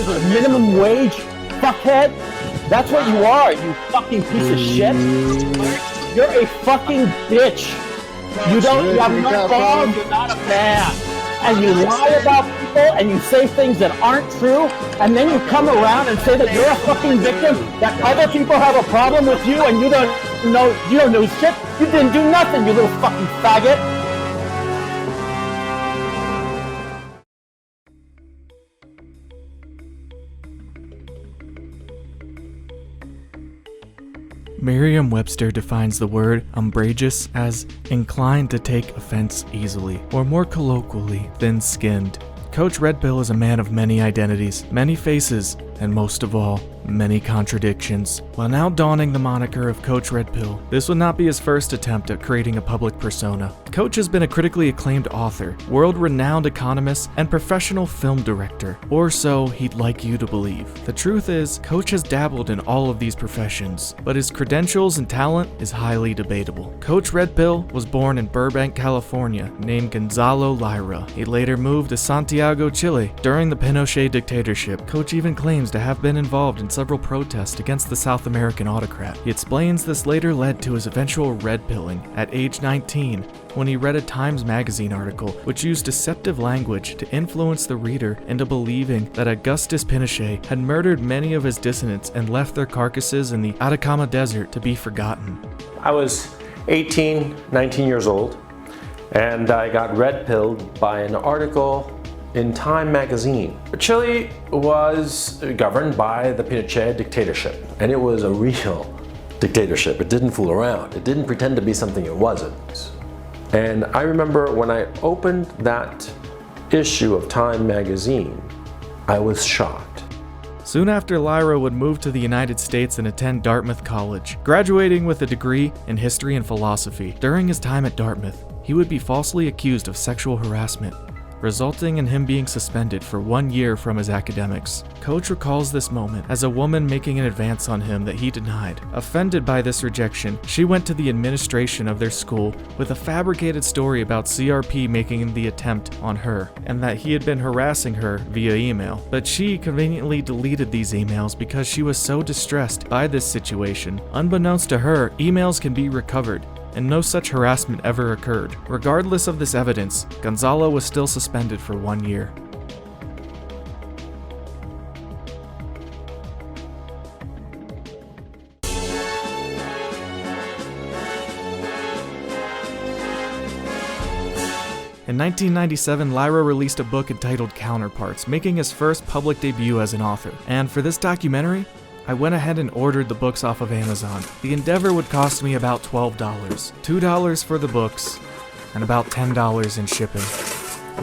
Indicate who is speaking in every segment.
Speaker 1: is it, a minimum wage, fuckhead? That's what you are, you fucking piece of shit. You're a fucking bitch. You have no balls, you're not a man. And you lie about people and you say things that aren't true, and then you come around and say that you're a fucking victim, that other people have a problem with you and you don't know shit. You didn't do nothing, you little fucking faggot.
Speaker 2: Merriam-Webster defines the word umbrageous as inclined to take offense easily, or more colloquially, thin-skinned. Coach RedPill is a man of many identities, many faces, and most of all, many contradictions. While now donning the moniker of Coach RedPill, this would not be his first attempt at creating a public persona. Coach has been a critically acclaimed author, world-renowned economist, and professional film director, or so he'd like you to believe. The truth is, Coach has dabbled in all of these professions, but his credentials and talent is highly debatable. Coach RedPill was born in Burbank, California, named Gonzalo Lira. He later moved to Santiago, Chile. During the Pinochet dictatorship, Coach even claims to have been involved in several protests against the South American autocrat. He explains this later led to his eventual red pilling at age 19 when he read a Times magazine article which used deceptive language to influence the reader into believing that Augustus Pinochet had murdered many of his dissidents and left their carcasses in the Atacama Desert to be forgotten.
Speaker 3: I was 18, 19 years old, and I got red pilled by an article in Time magazine. Chile was governed by the Pinochet dictatorship, and it was a real dictatorship. It didn't fool around. It didn't pretend to be something it wasn't. And I remember when I opened that issue of Time magazine, I was shocked.
Speaker 2: Soon after, Lyra would move to the United States and attend Dartmouth College, graduating with a degree in history and philosophy. During his time at Dartmouth, he would be falsely accused of sexual harassment, resulting in him being suspended for 1 year from his academics. Coach recalls this moment as a woman making an advance on him that he denied. Offended by this rejection, she went to the administration of their school with a fabricated story about CRP making the attempt on her, and that he had been harassing her via email. But she conveniently deleted these emails because she was so distressed by this situation. Unbeknownst to her, emails can be recovered, and no such harassment ever occurred. Regardless of this evidence, Gonzalo was still suspended for 1 year. In 1997, Lyra released a book entitled Counterparts, making his first public debut as an author. And for this documentary, I went ahead and ordered the books off of Amazon. The endeavor would cost me about $12, $2 for the books, and about $10 in shipping.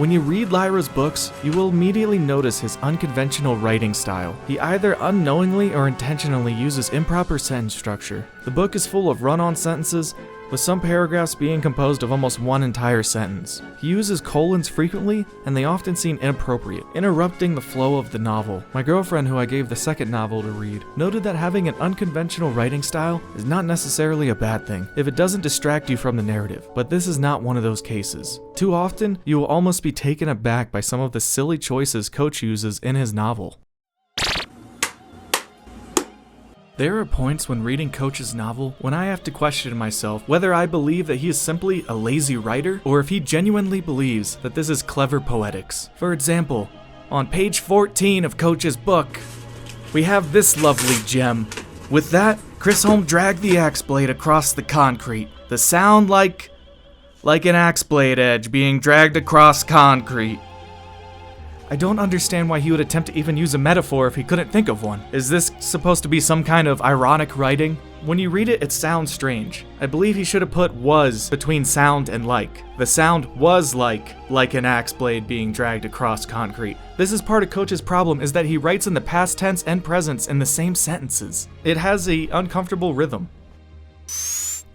Speaker 2: When you read Lyra's books, you will immediately notice his unconventional writing style. He either unknowingly or intentionally uses improper sentence structure. The book is full of run-on sentences, with some paragraphs being composed of almost one entire sentence. He uses colons frequently, and they often seem inappropriate, interrupting the flow of the novel. My girlfriend, who I gave the second novel to read, noted that having an unconventional writing style is not necessarily a bad thing if it doesn't distract you from the narrative, but this is not one of those cases. Too often, you will almost be taken aback by some of the silly choices Coach uses in his novel. There are points when reading Coach's novel when I have to question myself whether I believe that he is simply a lazy writer or if he genuinely believes that this is clever poetics. For example, on page 14 of Coach's book, we have this lovely gem. With that, Chris Holm dragged the axe blade across the concrete. The sound like an axe blade edge being dragged across concrete. I don't understand why he would attempt to even use a metaphor if he couldn't think of one. Is this supposed to be some kind of ironic writing? When you read it, it sounds strange. I believe he should have put was between sound and like. The sound was like an axe blade being dragged across concrete. This is part of Coach's problem, is that he writes in the past tense and present in the same sentences. It has a uncomfortable rhythm.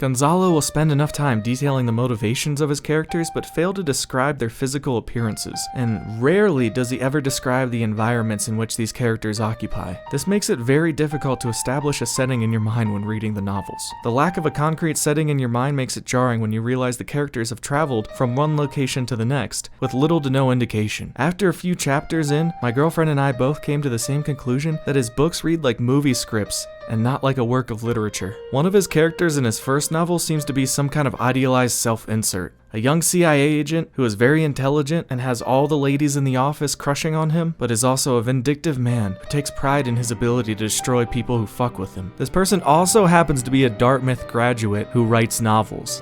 Speaker 2: Gonzalo will spend enough time detailing the motivations of his characters but fail to describe their physical appearances, and rarely does he ever describe the environments in which these characters occupy. This makes it very difficult to establish a setting in your mind when reading the novels. The lack of a concrete setting in your mind makes it jarring when you realize the characters have traveled from one location to the next, with little to no indication. After a few chapters in, my girlfriend and I both came to the same conclusion that his books read like movie scripts and not like a work of literature. One of his characters in his first novel seems to be some kind of idealized self-insert. A young CIA agent who is very intelligent and has all the ladies in the office crushing on him, but is also a vindictive man who takes pride in his ability to destroy people who fuck with him. This person also happens to be a Dartmouth graduate who writes novels.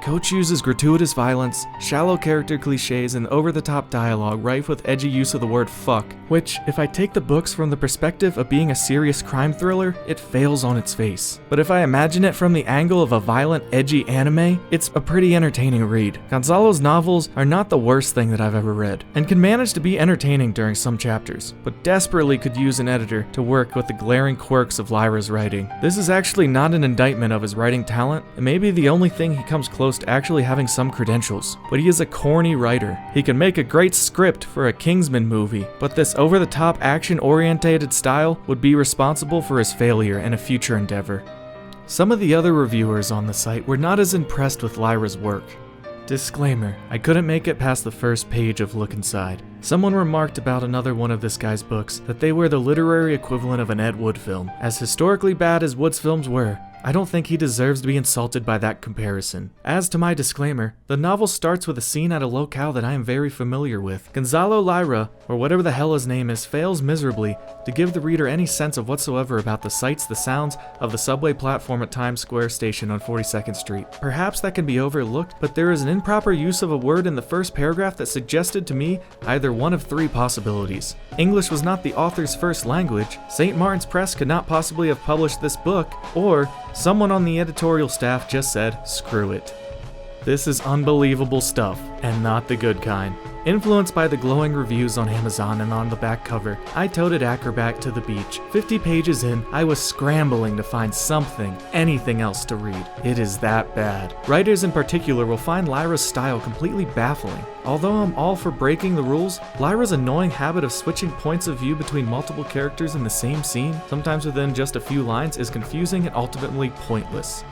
Speaker 2: Coach uses gratuitous violence, shallow character cliches, and over-the-top dialogue rife with edgy use of the word fuck, which, if I take the books from the perspective of being a serious crime thriller, it fails on its face. But if I imagine it from the angle of a violent, edgy anime, it's a pretty entertaining read. Gonzalo's novels are not the worst thing that I've ever read, and can manage to be entertaining during some chapters, but desperately could use an editor to work with the glaring quirks of Lira's writing. This is actually not an indictment of his writing talent, and maybe the only thing he comes close to actually having some credentials, but he is a corny writer. He can make a great script for a Kingsman movie, but this over-the-top action-orientated style would be responsible for his failure in a future endeavor. Some of the other reviewers on the site were not as impressed with Lira's work. Disclaimer, I couldn't make it past the first page of Look Inside. Someone remarked about another one of this guy's books that they were the literary equivalent of an Ed Wood film. As historically bad as Wood's films were, I don't think he deserves to be insulted by that comparison. As to my disclaimer, the novel starts with a scene at a locale that I am very familiar with. Gonzalo Lira, or whatever the hell his name is, fails miserably to give the reader any sense of whatsoever about the sights, the sounds of the subway platform at Times Square station on 42nd Street. Perhaps that can be overlooked, but there is an improper use of a word in the first paragraph that suggested to me either one of three possibilities. English was not the author's first language, St. Martin's Press could not possibly have published this book, or someone on the editorial staff just said, screw it. This is unbelievable stuff, and not the good kind. Influenced by the glowing reviews on Amazon and on the back cover, I toted Acrobat to the beach. 50 pages in, I was scrambling to find something, anything else to read. It is that bad. Writers in particular will find Lira's style completely baffling. Although I'm all for breaking the rules, Lira's annoying habit of switching points of view between multiple characters in the same scene, sometimes within just a few lines, is confusing and ultimately pointless.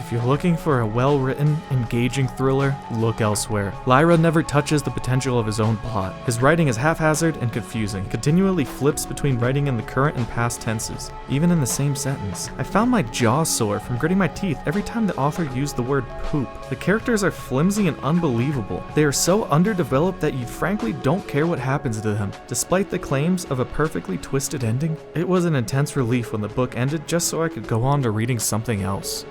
Speaker 2: If you're looking for a well-written, engaging thriller, look elsewhere. Lira never touches the potential of his own plot. His writing is haphazard and confusing, continually flips between writing in the current and past tenses, even in the same sentence. I found my jaw sore from gritting my teeth every time the author used the word poop. The characters are flimsy and unbelievable. They are so underdeveloped that you frankly don't care what happens to them. Despite the claims of a perfectly twisted ending, it was an intense relief when the book ended just so I could go on to reading something else.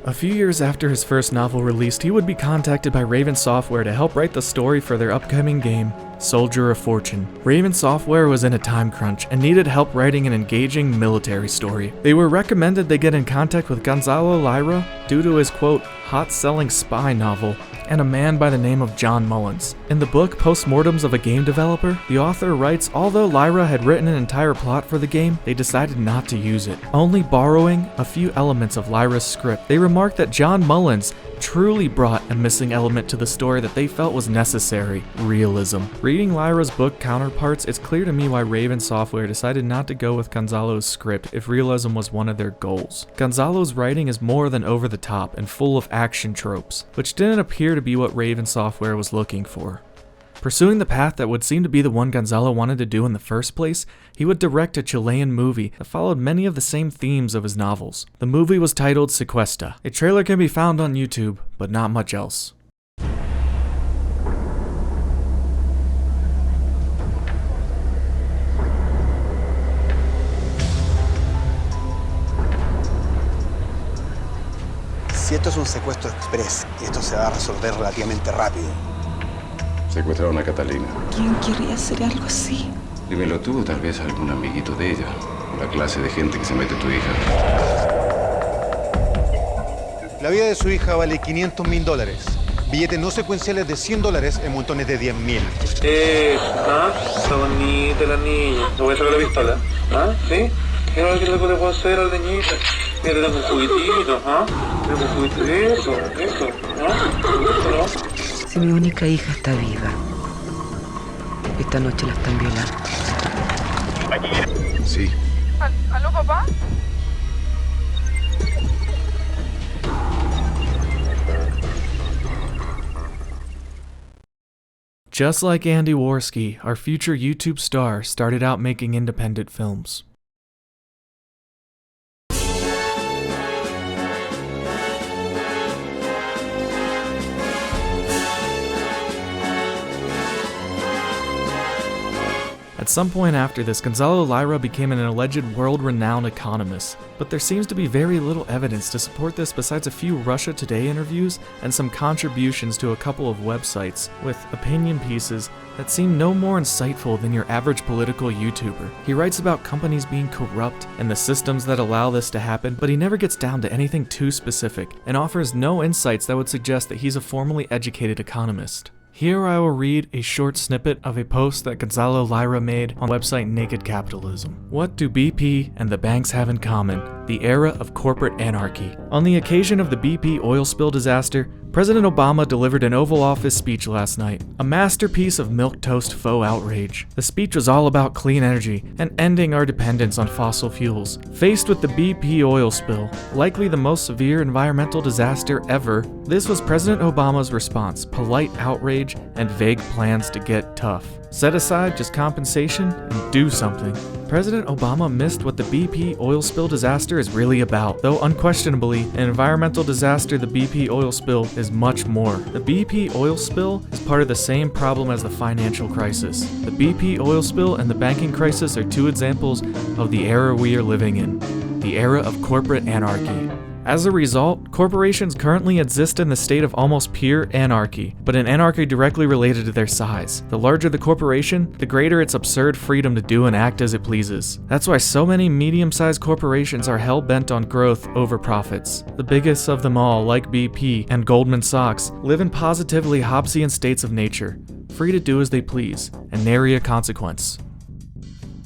Speaker 2: A few years after his first novel released, he would be contacted by Raven Software to help write the story for their upcoming game, Soldier of Fortune. Raven Software was in a time crunch and needed help writing an engaging military story. They were recommended they get in contact with Gonzalo Lira due to his, quote, hot-selling spy novel, and a man by the name of John Mullins. In the book Postmortems of a Game Developer, the author writes, although Lira had written an entire plot for the game, they decided not to use it, only borrowing a few elements of Lira's script. They remarked that John Mullins truly brought a missing element to the story that they felt was necessary: realism. Reading Lira's book counterparts, it's clear to me why Raven Software decided not to go with Gonzalo's script if realism was one of their goals. Gonzalo's writing is more than over the top and full of action tropes, which didn't appear to be what Raven Software was looking for. Pursuing the path that would seem to be the one Gonzalo wanted to do in the first place, he would direct a Chilean movie that followed many of the same themes of his novels. The movie was titled Secuesta. A trailer can be found on YouTube, but not much else.
Speaker 4: Si esto es un secuestro express, y esto se va a resolver relativamente rápido.
Speaker 5: Secuestraron a Catalina.
Speaker 6: ¿Quién querría hacer algo así?
Speaker 5: Dímelo tú o tal vez algún amiguito de ella. La clase de gente que se mete tu hija.
Speaker 4: La vida de su hija vale $500.000. Billetes no secuenciales de $100 en montones de 10.000.
Speaker 7: Está bonita la niña. ¿No voy a sacar la pistola? ¿Ah? ¿Sí? Quiero ver qué es lo que le puedo hacer al niñito. Mira, le damos un juguetito, ¿ah? Le damos un juguetito de eso, ¿no? ¿No?
Speaker 8: Si mi única hija está viva, esta noche la están violando.
Speaker 5: Sí.
Speaker 9: ¿Aló, papá?
Speaker 2: Just like Andy Worski, our future YouTube star started out making independent films. At some point after this, Gonzalo Lira became an alleged world-renowned economist, but there seems to be very little evidence to support this besides a few Russia Today interviews and some contributions to a couple of websites with opinion pieces that seem no more insightful than your average political YouTuber. He writes about companies being corrupt and the systems that allow this to happen, but he never gets down to anything too specific and offers no insights that would suggest that he's a formally educated economist. Here I will read a short snippet of a post that Gonzalo Lira made on the website Naked Capitalism. What do BP and the banks have in common? The era of corporate anarchy. On the occasion of the BP oil spill disaster, President Obama delivered an Oval Office speech last night, a masterpiece of milquetoast faux outrage. The speech was all about clean energy and ending our dependence on fossil fuels. Faced with the BP oil spill, likely the most severe environmental disaster ever, this was President Obama's response: polite outrage and vague plans to get tough. Set aside just compensation and do something. President Obama missed what the BP oil spill disaster is really about, though unquestionably, an environmental disaster, the BP oil spill is much more. The BP oil spill is part of the same problem as the financial crisis. The BP oil spill and the banking crisis are two examples of the era we are living in, the era of corporate anarchy. As a result, corporations currently exist in the state of almost pure anarchy, but an anarchy directly related to their size. The larger the corporation, the greater its absurd freedom to do and act as it pleases. That's why so many medium-sized corporations are hell-bent on growth over profits. The biggest of them all, like BP and Goldman Sachs, live in positively Hobbesian states of nature, free to do as they please, and nary a consequence.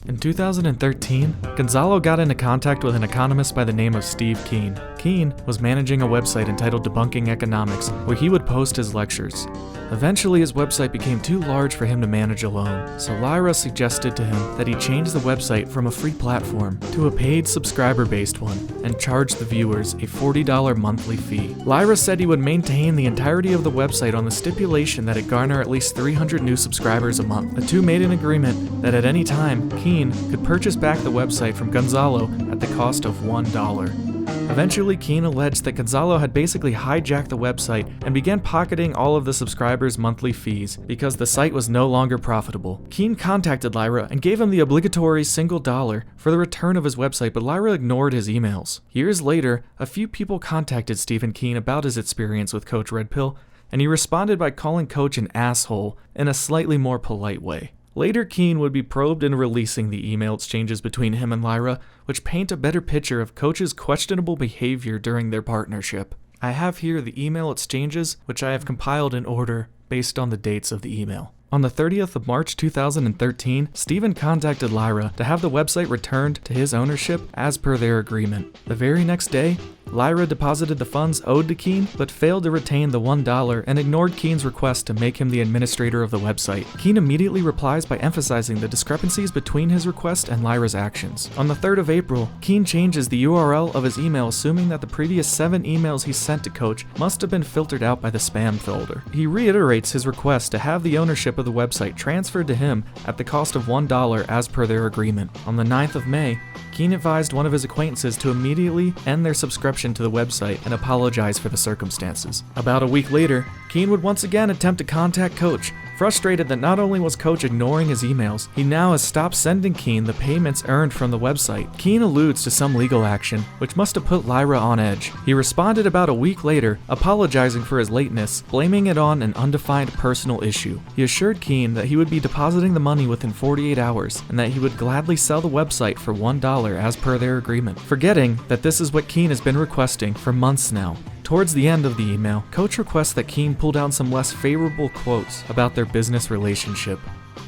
Speaker 2: In 2013, Gonzalo got into contact with an economist by the name of Steve Keen. Keen was managing a website entitled Debunking Economics, where he would post his lectures. Eventually, his website became too large for him to manage alone, so Lira suggested to him that he change the website from a free platform to a paid subscriber-based one and charge the viewers a $40 monthly fee. Lira said he would maintain the entirety of the website on the stipulation that it garner at least 300 new subscribers a month. The two made an agreement that at any time, Keen could purchase back the website from Gonzalo at the cost of $1. Eventually, Keen alleged that Gonzalo had basically hijacked the website and began pocketing all of the subscribers' monthly fees because the site was no longer profitable. Keen contacted Lira and gave him the obligatory $1 for the return of his website, but Lira ignored his emails. Years later, a few people contacted Stephen Keen about his experience with Coach RedPill, and he responded by calling Coach an asshole in a slightly more polite way. Later, Keen would be probed in releasing the email exchanges between him and Lira, which paint a better picture of Coach's questionable behavior during their partnership. I have here the email exchanges, which I have compiled in order based on the dates of the email. On the 30th of March 2013, Stephen contacted Lira to have the website returned to his ownership as per their agreement. The very next day, Lira deposited the funds owed to Keen, but failed to retain the $1 and ignored Keen's request to make him the administrator of the website. Keen immediately replies by emphasizing the discrepancies between his request and Lira's actions. On the 3rd of April, Keen changes the URL of his email, assuming that the previous 7 emails he sent to Coach must have been filtered out by the spam folder. He reiterates his request to have the ownership of the website transferred to him at the cost of $1 as per their agreement. On the 9th of May, Keen advised one of his acquaintances to immediately end their subscription to the website and apologize for the circumstances. About a week later, Keen would once again attempt to contact Coach. Frustrated that not only was Coach ignoring his emails, he now has stopped sending Keen the payments earned from the website. Keen alludes to some legal action, which must have put Lira on edge. He responded about a week later, apologizing for his lateness, blaming it on an undefined personal issue. He assured Keen that he would be depositing the money within 48 hours, and that he would gladly sell the website for $1 as per their agreement, forgetting that this is what Keen has been requesting for months now. Towards the end of the email, Coach requests that Keen pull down some less favorable quotes about their business relationship.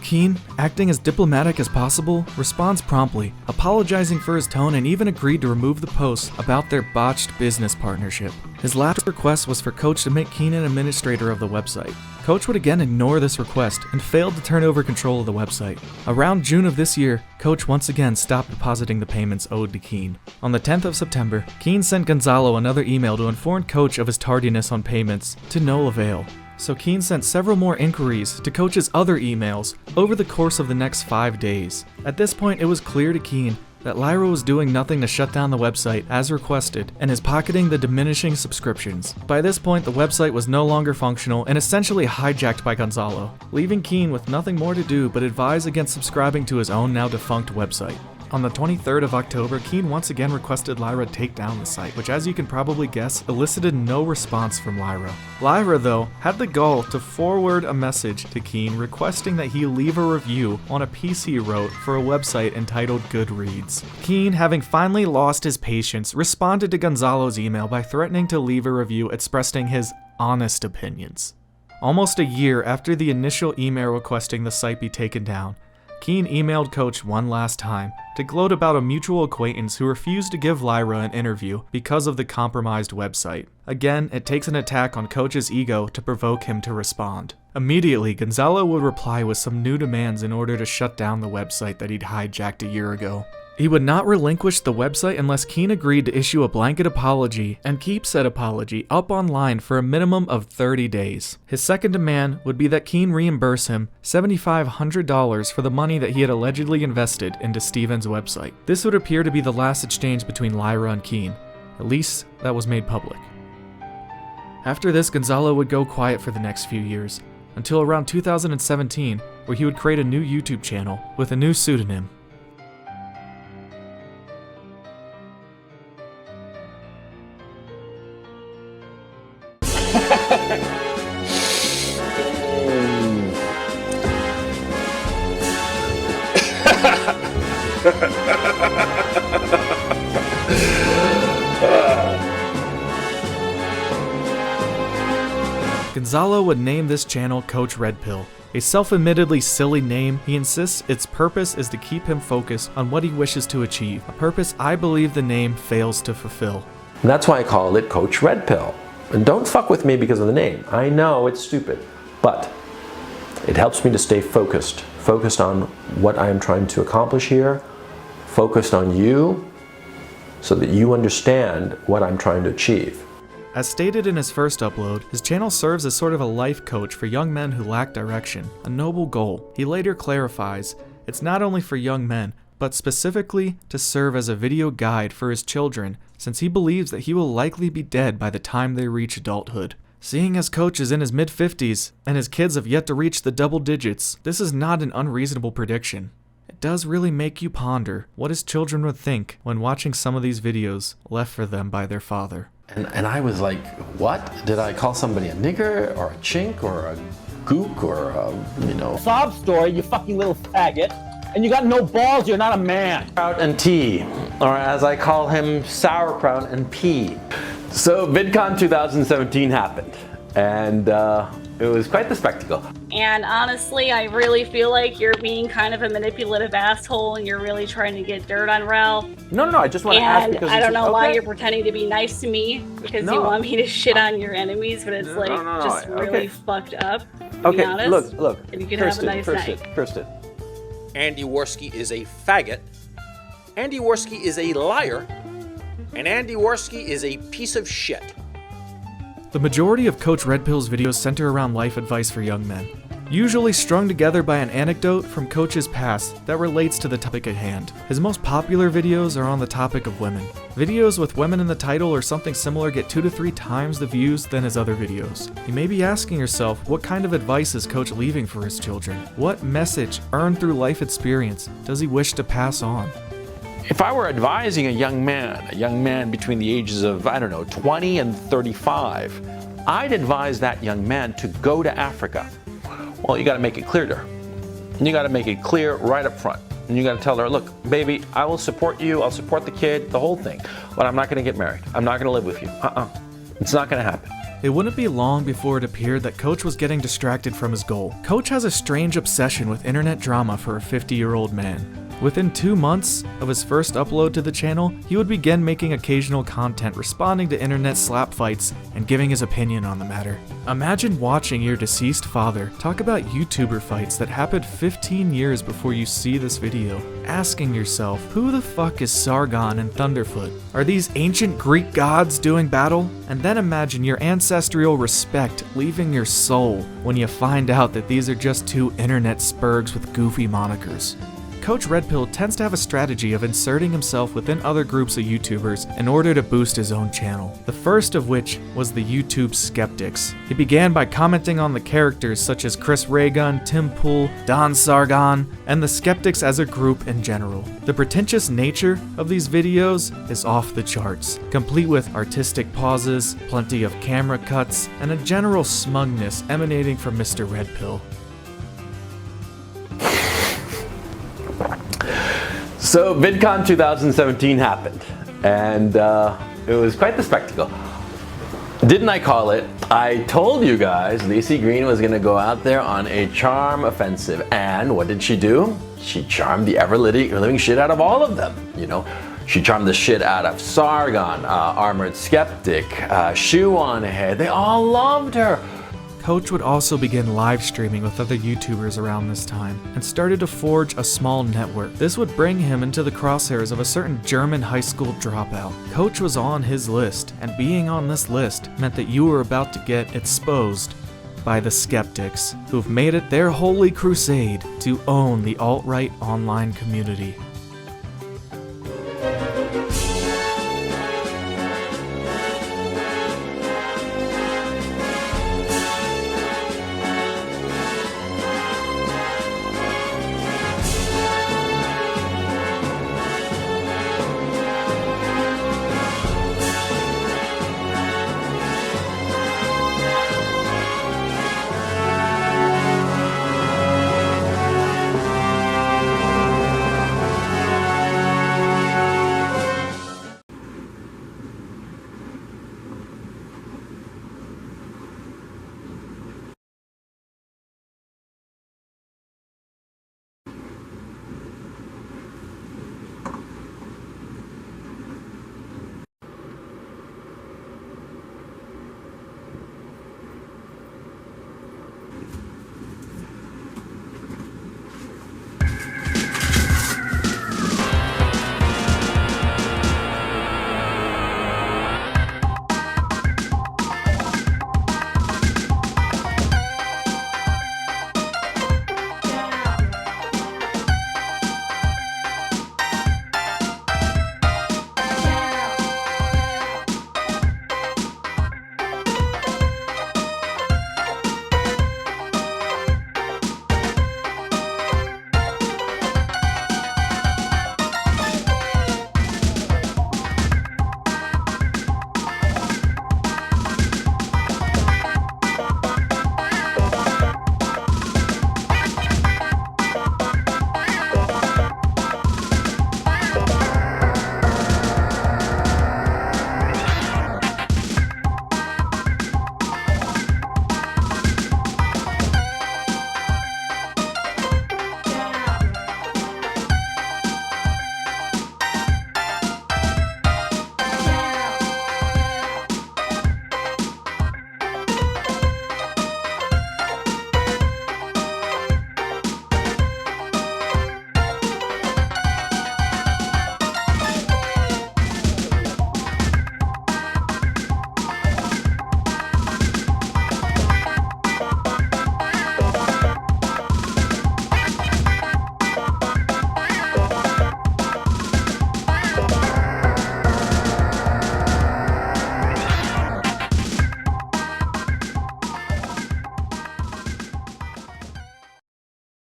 Speaker 2: Keen, acting as diplomatic as possible, responds promptly, apologizing for his tone and even agreed to remove the posts about their botched business partnership. His last request was for Coach to make Keen an administrator of the website. Coach would again ignore this request and failed to turn over control of the website. Around June of this year, Coach once again stopped depositing the payments owed to Keen. On the 10th of September, Keen sent Gonzalo another email to inform Coach of his tardiness on payments, to no avail. So Keen sent several more inquiries to Coach's other emails over the course of the next 5 days. At this point, it was clear to Keen that Lira was doing nothing to shut down the website as requested and is pocketing the diminishing subscriptions. By this point, the website was no longer functional and essentially hijacked by Gonzalo, leaving Keen with nothing more to do but advise against subscribing to his own now defunct website. On the 23rd of October, Keen once again requested Lira take down the site, which, as you can probably guess, elicited no response from Lira. Lira, though, had the gall to forward a message to Keen requesting that he leave a review on a piece he wrote for a website entitled Goodreads. Keen, having finally lost his patience, responded to Gonzalo's email by threatening to leave a review expressing his honest opinions. Almost a year after the initial email requesting the site be taken down, Keen emailed Coach one last time to gloat about a mutual acquaintance who refused to give Lira an interview because of the compromised website. Again, it takes an attack on Coach's ego to provoke him to respond. Immediately, Gonzalo would reply with some new demands in order to shut down the website that he'd hijacked a year ago. He would not relinquish the website unless Keen agreed to issue a blanket apology and keep said apology up online for a minimum of 30 days. His second demand would be that Keen reimburse him $7,500 for the money that he had allegedly invested into Steven's website. This would appear to be the last exchange between Lira and Keen. At least, that was made public. After this, Gonzalo would go quiet for the next few years, until around 2017, where he would create a new YouTube channel with a new pseudonym. Gonzalo would name this channel Coach RedPill. A self-admittedly silly name, he insists its purpose is to keep him focused on what he wishes to achieve, a purpose I believe the name fails to fulfill.
Speaker 3: And that's why I call it Coach RedPill. And don't fuck with me because of the name. I know it's stupid, but it helps me to stay focused on what I am trying to accomplish here, focused on you, so that you understand what I'm trying to achieve.
Speaker 2: As stated in his first upload, his channel serves as sort of a life coach for young men who lack direction, a noble goal. He later clarifies, it's not only for young men, but specifically to serve as a video guide for his children, since he believes that he will likely be dead by the time they reach adulthood. Seeing as Coach is in his mid-50s, and his kids have yet to reach the double digits, this is not an unreasonable prediction. It does really make you ponder what his children would think when watching some of these videos left for them by their father.
Speaker 3: And I was like, what? Did I call somebody a nigger, or a chink, or a gook, or a,
Speaker 1: Sob story, you fucking little faggot. And you got no balls, you're not a man.
Speaker 3: Sauerkraut and tea, or as I call him, sauerkraut and pea. So VidCon 2017 happened, and it was quite the spectacle.
Speaker 9: And honestly, I really feel like you're being kind of a manipulative asshole and you're really trying to get dirt on Ralph.
Speaker 3: No, I just want to ask because
Speaker 9: I don't know why you're pretending to be nice to me because you want me to shit on your enemies, but it's really fucked up, to be honest.
Speaker 3: Look.
Speaker 9: And you can have a nice night.
Speaker 3: Kirsten.
Speaker 10: Andy Worski is a faggot. Andy Worski is a liar. And Andy Worski is a piece of shit.
Speaker 2: The majority of Coach RedPill's videos center around life advice for young men, usually strung together by an anecdote from Coach's past that relates to the topic at hand. His most popular videos are on the topic of women. Videos with women in the title or something similar get 2 to 3 times the views than his other videos. You may be asking yourself, what kind of advice is Coach leaving for his children? What message, earned through life experience, does he wish to pass on?
Speaker 10: If I were advising a young man between the ages of, 20 and 35, I'd advise that young man to go to Africa. Well, you got to make it clear to her. And you got to make it clear right up front. And you got to tell her, look, baby, I will support you. I'll support the kid, the whole thing. But I'm not going to get married. I'm not going to live with you. It's not going to happen.
Speaker 2: It wouldn't be long before it appeared that Coach was getting distracted from his goal. Coach has a strange obsession with internet drama for a 50-year-old man. Within 2 months of his first upload to the channel, he would begin making occasional content responding to internet slap fights and giving his opinion on the matter. Imagine watching your deceased father talk about YouTuber fights that happened 15 years before you see this video, asking yourself, who the fuck is Sargon and Thunderfoot? Are these ancient Greek gods doing battle? And then imagine your ancestral respect leaving your soul when you find out that these are just two internet spurgs with goofy monikers. Coach RedPill tends to have a strategy of inserting himself within other groups of YouTubers in order to boost his own channel. The first of which was the YouTube Skeptics. He began by commenting on the characters such as Chris Raygun, Tim Pool, Don Sargon, and the Skeptics as a group in general. The pretentious nature of these videos is off the charts, complete with artistic pauses, plenty of camera cuts, and a general smugness emanating from Mr. RedPill.
Speaker 10: So VidCon 2017 happened, and it was quite the spectacle. Didn't I call it? I told you guys Lacey Green was going to go out there on a charm offensive, and what did she do? She charmed the ever-living shit out of all of them, you know. She charmed the shit out of Sargon, Armored Skeptic, Shoe on Head. They all loved her.
Speaker 2: Coach would also begin live streaming with other YouTubers around this time, and started to forge a small network. This would bring him into the crosshairs of a certain German high school dropout. Coach was on his list, and being on this list meant that you were about to get exposed by the Skeptics, who've made it their holy crusade to own the alt-right online community.